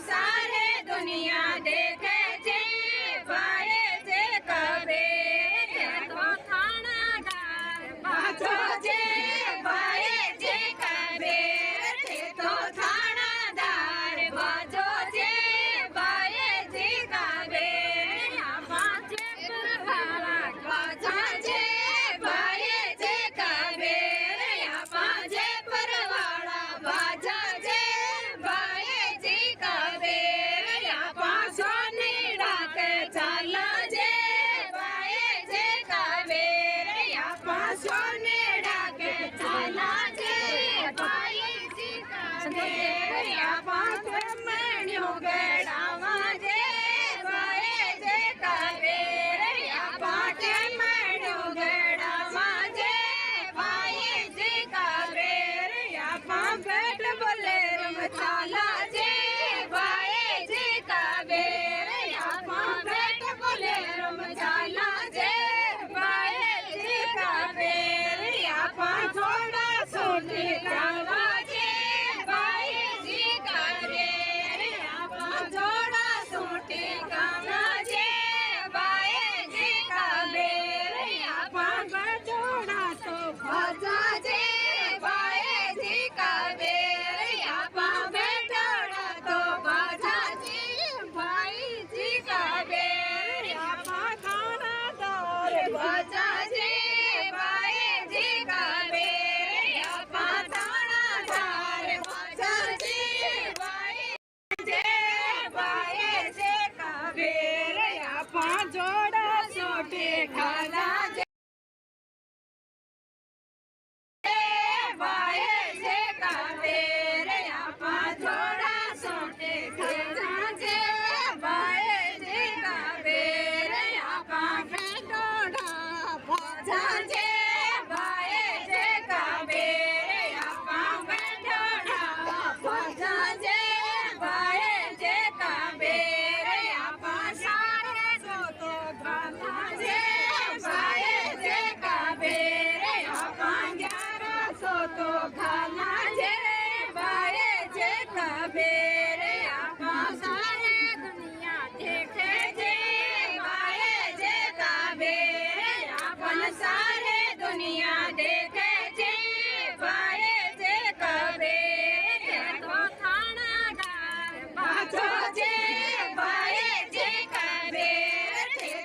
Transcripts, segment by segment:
सारे दुनिया देखे जे भाए जे कबे तो थानादार बाजो जे भाए जे कबे तो थानादार बाजो जे भाए जे कबे बाजे परवाला बाजा जे भाए जे कबे बाजे परवाला बाजा जे भाए जे कबे पासो नीड़ा के चाला जे भाए जे कबे पासो नीड़ा के चाला जे भाए जे कबे पासे मणियो गड़ावा जे भाए जे कबे पाटे मणियो गड़ावा जे भाए जे कबे बैठ बोले रम चाला जे भाए जे कबे बैठ बोले रम चाला जे भाए जे कबे थोड़ा सोने जावा जे भाए जे कबे थोड़ा सोटे गाना जे भाए जे कबे जोड़ा तो भजा जे भाए जे कबे बैठा तो भजा जे भाई जी कबे खाना दौर भजा जे भाई जी कबे थाना दार भजा जे भाई जे कबे जोड़ा सोटे खाना जे भाई जे कबे जोड़ा सोटे खाना जे भाई जे कबे डोड़ा भजा जे भाई जे कबे डोड़ा भजा जे भाई जे कबे सारे सोते गाना जे भाई जे कबे 1100 तो खाना जे भाई जे कबे सारे दुनिया देखे जे भाई जे कबे सारे दुनिया देखे जे भाई जे कबे तो थानादार बाजो जे भाई जे कबे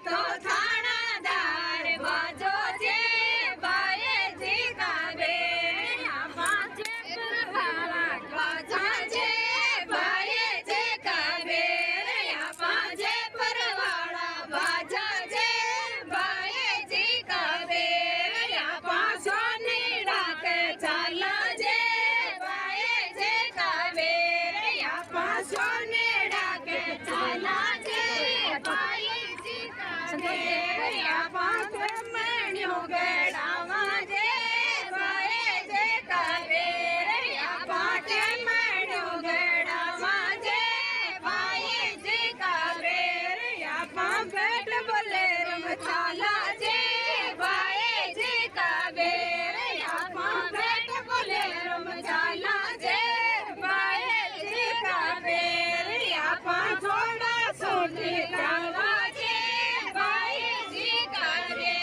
तो थानादार बाजो जे भाई जे कबे बाजे परवाला बाजा जे भाई जे कबे बाजे परवाला बाजा जे भाई जे कबे पासो नीड़ा के चाला जे भाई जे कबे पासो नीड़ा के चाला जे भाई जे कबे पासे मणियो गड़ावा जे भाई जे कबे पाटे मणियो गड़ावा जे भाई जे कबे बैठ बोले रम चाला जे भाई जे कबे बैठ बोले रम चाला जे भाई जे कबे थोड़ा सोने जावा जे भाई जे कबे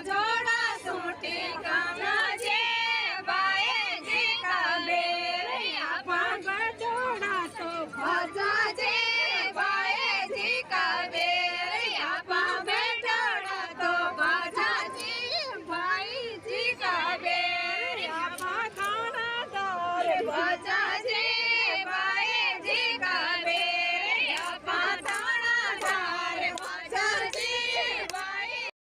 जोड़ा सोटे गाना जे भाई जे कबे जोड़ा तो भजा जे भाई जे कबे बैठा तो भजा जे भाई जे कबे खाना दौर भजा जे